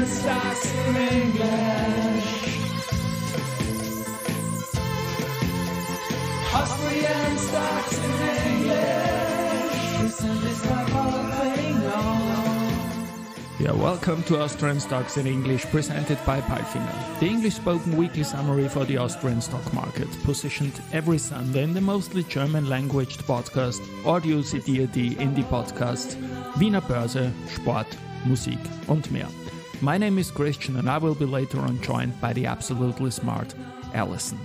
Austrian Stocks in English. Austrian Stocks in English. Listen, this my Yeah, welcome to Austrian Stocks in English, presented by Palfinger, the English-spoken weekly summary for the Austrian stock market, positioned every Sunday in the mostly German-languaged podcast Audio CD in die Podcasts Wiener Börse, Sport, Musik und mehr. My name is Christian and I will be later on joined by the absolutely smart Alison.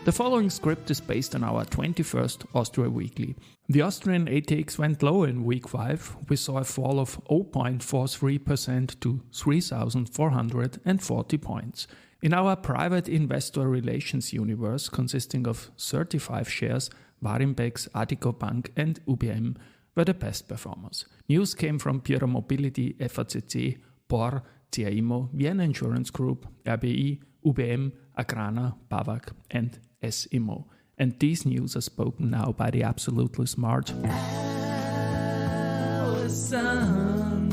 The following script is based on our 21st Austria Weekly. The Austrian ATX went lower in week 5. We saw a fall of 0.43% to 3,440 points. In our private investor relations universe, consisting of 35 shares, Warimbex, Addiko Bank and UBM were the best performers. News came from Pira Mobility, FACC, POR, CAIMO, Vienna Insurance Group, RBI, UBM, Agrana, BAWAG and SIMO. And these news are spoken now by the absolutely smart Alison.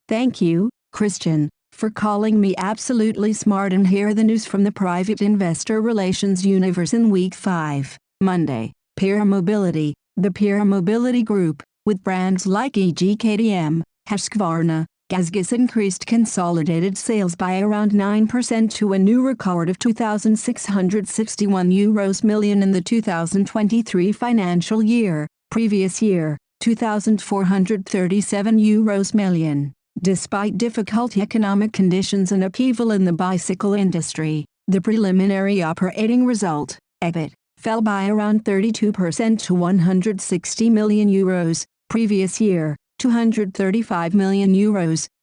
Thank you, Christian, for calling me absolutely smart, and here are the news from the private investor relations universe in week 5, Monday. Pira Mobility. The Pira Mobility Group, with brands like e.g. KTM, Husqvarna, GasGas increased consolidated sales by around 9% to a new record of €2,661 million in the 2023 financial year, previous year, €2,437 million. Despite difficult economic conditions and upheaval in the bicycle industry, the preliminary operating result, EBIT, fell by around 32% to €160 million, previous year, €235 million,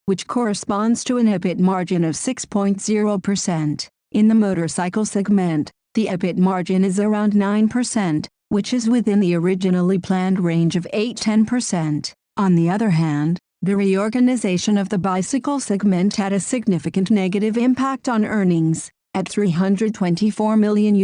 which corresponds to an EBIT margin of 6.0%. In the motorcycle segment, the EBIT margin is around 9%, which is within the originally planned range of 8-10%. On the other hand, the reorganization of the bicycle segment had a significant negative impact on earnings. At €324 million,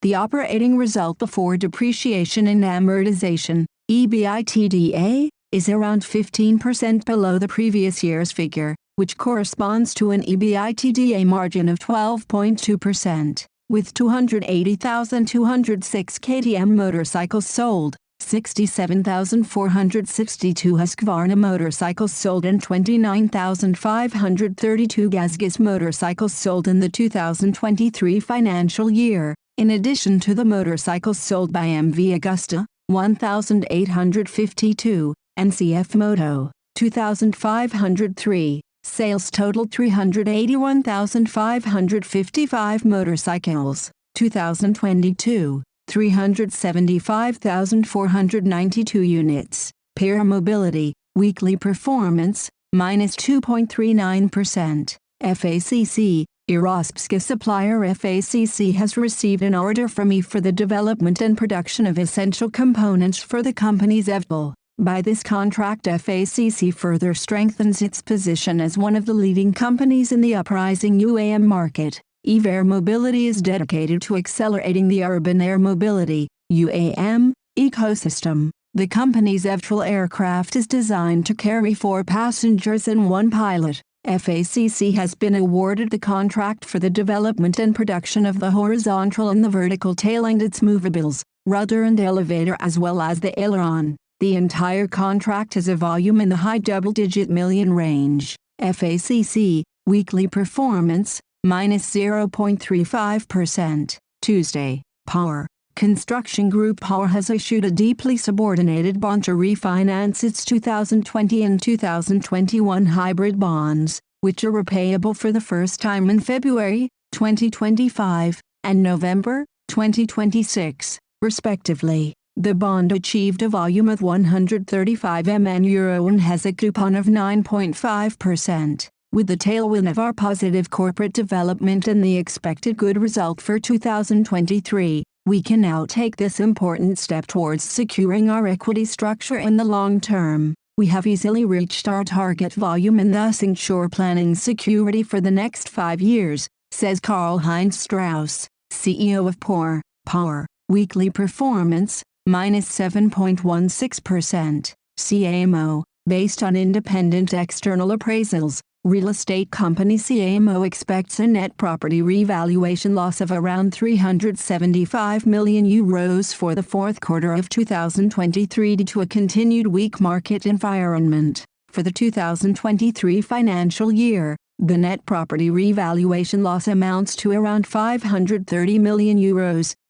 the operating result before depreciation and amortization, EBITDA, is around 15% below the previous year's figure, which corresponds to an EBITDA margin of 12.2%. With 280,206 KTM motorcycles sold, 67,462 Husqvarna motorcycles sold and 29,532 GasGas motorcycles sold in the 2023 financial year, in addition to the motorcycles sold by MV Agusta, 1,852, and CF Moto, 2,503, sales totaled 381,555 motorcycles, 2022, 375,492 units. Pira Mobility, weekly performance, minus 2.39%. FACC, Irospska supplier FACC has received an order from E for the development and production of essential components for the company's EVTOL. By this contract, FACC further strengthens its position as one of the leading companies in the uprising UAM market. EVE Air Mobility is dedicated to accelerating the urban air mobility UAM ecosystem. The company's EVTOL aircraft is designed to carry 4 passengers and 1 pilot. FACC has been awarded the contract for the development and production of the horizontal and the vertical tail and its movables, rudder and elevator, as well as the aileron. The entire contract has a volume in the high double-digit million range. FACC, weekly performance, minus 0.35%. Tuesday, POR. Construction Group POR has issued a deeply subordinated bond to refinance its 2020 and 2021 hybrid bonds, which are repayable for the first time in February 2025 and November 2026, respectively. The bond achieved a volume of €135 million and has a coupon of 9.5%. With the tailwind of our positive corporate development and the expected good result for 2023, we can now take this important step towards securing our equity structure in the long term. We have easily reached our target volume and thus ensure planning security for the next 5 years, says Karl-Heinz Strauss, CEO of POR. POR, weekly performance, minus 7.16%. CAIMO, based on independent external appraisals, Real estate company CAMO expects a net property revaluation loss of around €375 million for the fourth quarter of 2023 due to a continued weak market environment. For the 2023 financial year, the net property revaluation loss amounts to around €530 million,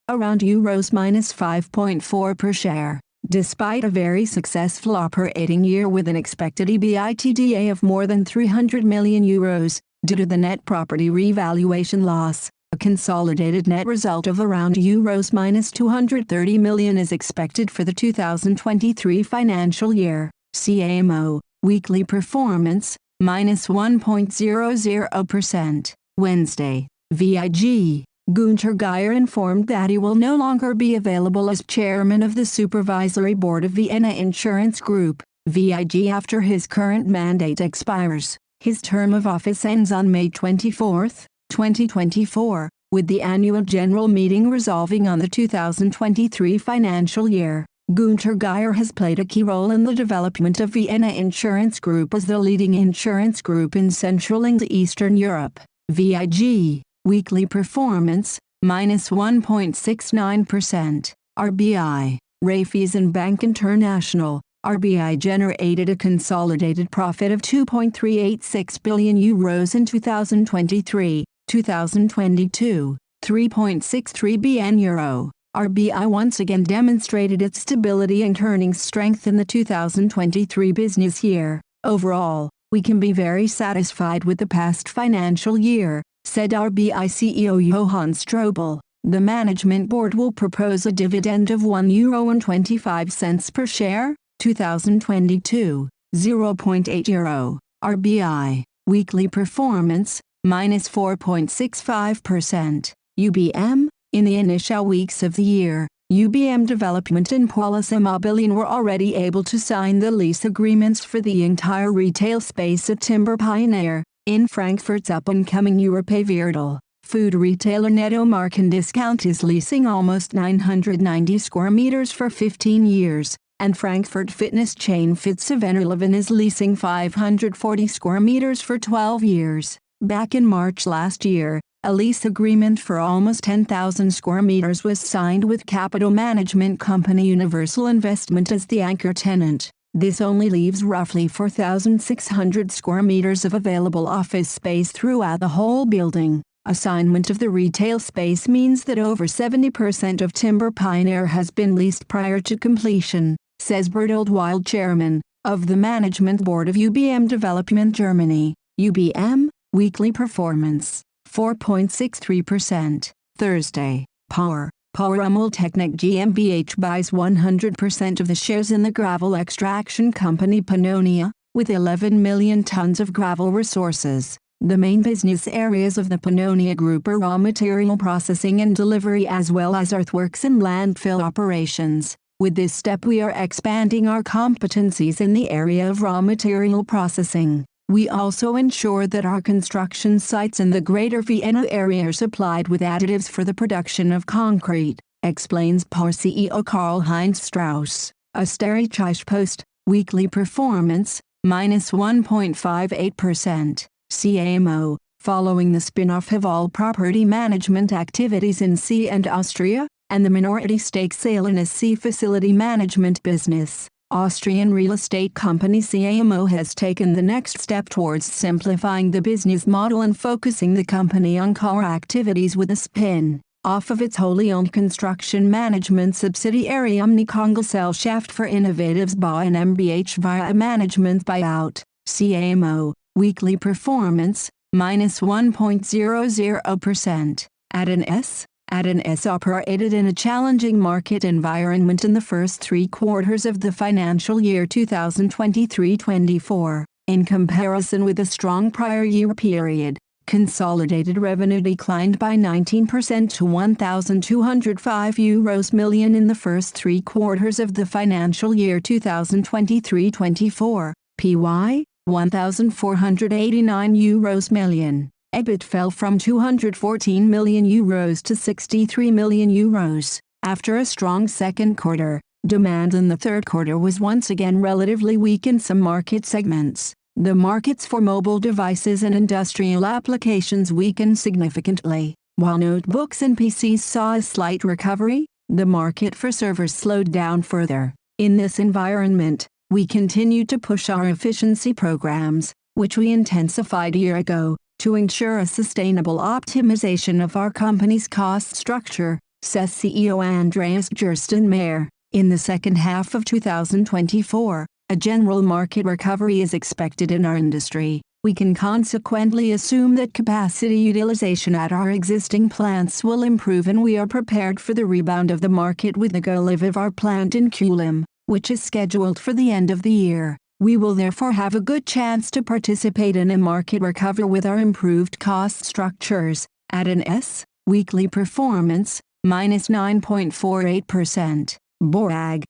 around euros -5.4 per share. Despite a very successful operating year with an expected EBITDA of more than €300 million, due to the net property revaluation loss, a consolidated net result of around euros -230 million is expected for the 2023 financial year. CAMO, weekly performance, -1.00%. Wednesday, VIG. Günter Geyer informed that he will no longer be available as chairman of the supervisory board of Vienna Insurance Group, VIG, after his current mandate expires. His term of office ends on May 24, 2024, with the annual general meeting resolving on the 2023 financial year. Günter Geyer has played a key role in the development of Vienna Insurance Group as the leading insurance group in Central and Eastern Europe. VIG. Weekly performance, -1.69%. RBI, Raiffeisenbank International, RBI generated a consolidated profit of €2.386 billion in 2023, 2022, €3.63 billion. RBI once again demonstrated its stability and earnings strength in the 2023 business year. Overall, we can be very satisfied with the past financial year, said RBI CEO Johann Strobel. The management board will propose a dividend of €1.25 per share, 2022, €0.8. RBI, weekly performance, -4.65%. UBM, in the initial weeks of the year, UBM Development and Policy Immobilien were already able to sign the lease agreements for the entire retail space at Timber Pioneer, in Frankfurt's up-and-coming Europaviertel. Food retailer Netto Marken-Discount is leasing almost 990 square meters for 15 years, and Frankfurt fitness chain Fit 7-Eleven is leasing 540 square meters for 12 years. Back in March last year, a lease agreement for almost 10,000 square meters was signed with capital management company Universal Investment as the anchor tenant. This only leaves roughly 4,600 square meters of available office space throughout the whole building. Assignment of the retail space means that over 70% of Timber Pioneer has been leased prior to completion, says Bertold Wild, chairman of the management board of UBM Development Germany. UBM, weekly performance, 4.63%. Thursday, Power Umwelttechnik GmbH buys 100% of the shares in the gravel extraction company Pannonia, with 11 million tons of gravel resources. The main business areas of the Pannonia Group are raw material processing and delivery as well as earthworks and landfill operations. With this step we are expanding our competencies in the area of raw material processing. We also ensure that our construction sites in the Greater Vienna area are supplied with additives for the production of concrete, explains Power CEO Karl-Heinz Strauss. Österreichische Post, weekly performance, -1.58%. CAMO, following the spin-off of all property management activities in C and Austria, and the minority stake sale in a C facility management business. Austrian real estate company CAMO has taken the next step towards simplifying the business model and focusing the company on core activities with a spin-off of its wholly owned construction management subsidiary Omnikongesellschaft für Innovatives Bau GmbH via a management buyout. CAMO, weekly performance, -1.00%. Aden S operated in a challenging market environment in the first 3 quarters of the financial year 2023-24. In comparison with a strong prior year period, consolidated revenue declined by 19% to €1,205 million in the first 3 quarters of the financial year 2023-24. PY, €1,489 million. EBIT fell from €214 million to €63 million. After a strong second quarter, demand in the third quarter was once again relatively weak in some market segments. The markets for mobile devices and industrial applications weakened significantly. While notebooks and PCs saw a slight recovery, the market for servers slowed down further. In this environment, we continued to push our efficiency programs, which we intensified a year ago, to ensure a sustainable optimization of our company's cost structure, says CEO Andreas Gerstenmaier. In the second half of 2024, a general market recovery is expected in our industry. We can consequently assume that capacity utilization at our existing plants will improve, and we are prepared for the rebound of the market with the go-live of our plant in Kulim, which is scheduled for the end of the year. We will therefore have a good chance to participate in a market recovery with our improved cost structures. At an weekly performance, minus 9.48%. Borag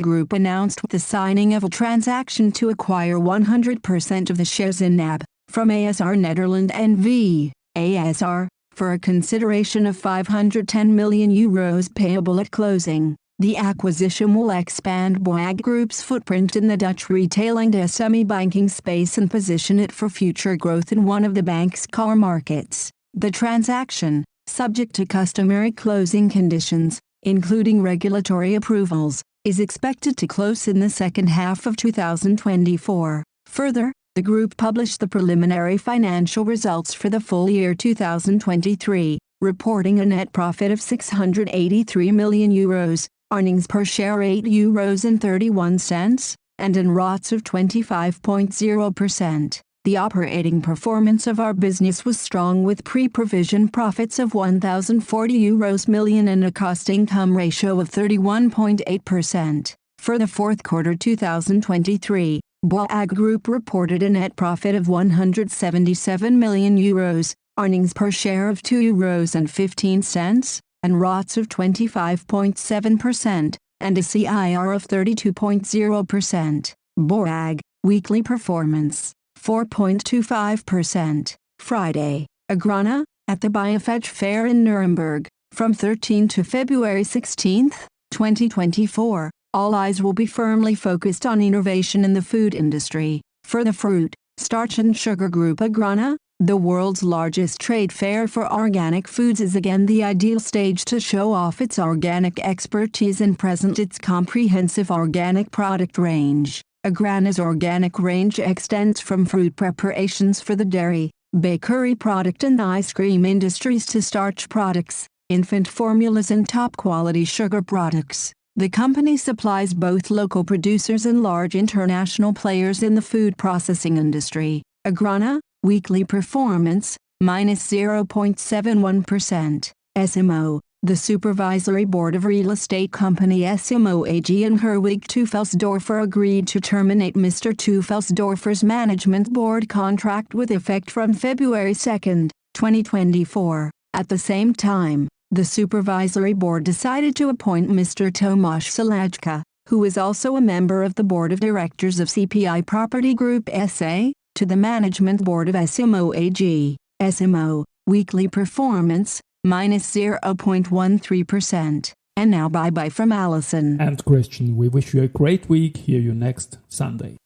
Group announced the signing of a transaction to acquire 100% of the shares in NAB from ASR Nederland NV, ASR, for a consideration of €510 million payable at closing. The acquisition will expand Borag Group's footprint in the Dutch retail and SME banking space and position it for future growth in one of the bank's core markets. The transaction, subject to customary closing conditions, including regulatory approvals, is expected to close in the second half of 2024. Further, the group published the preliminary financial results for the full year 2023, reporting a net profit of €683 million, earnings per share €8.31, and an ROTE of 25.0%. The operating performance of our business was strong, with pre-provision profits of €1,040 million and a cost-income ratio of 31.8%. For the fourth quarter 2023, Borag Group reported a net profit of €177 million, earnings per share of €2.15, and ROTE of 25.7%, and a CIR of 32.0%. Borag, weekly performance, 4.25%. Friday, Agrana, at the Biofetch Fair in Nuremberg, from 13 to February 16, 2024, all eyes will be firmly focused on innovation in the food industry. For the fruit, starch and sugar group Agrana, the world's largest trade fair for organic foods is again the ideal stage to show off its organic expertise and present its comprehensive organic product range. Agrana's organic range extends from fruit preparations for the dairy, bakery product and ice cream industries to starch products, infant formulas and top-quality sugar products. The company supplies both local producers and large international players in the food processing industry. Agrana, weekly performance, minus 0.71%. SMO, the Supervisory Board of Real Estate Company SMO AG in Herwig Teufelsdorfer agreed to terminate Mr. Teufelsdorfer's management board contract with effect from February 2, 2024. At the same time, the Supervisory Board decided to appoint Mr. Tomasz Salajka, who is also a member of the Board of Directors of CPI Property Group SA, to the Management Board of SMO AG. SMO, weekly performance, minus 0.13%. And now bye-bye from Alison and Christian. We wish you a great week. Hear you next Sunday.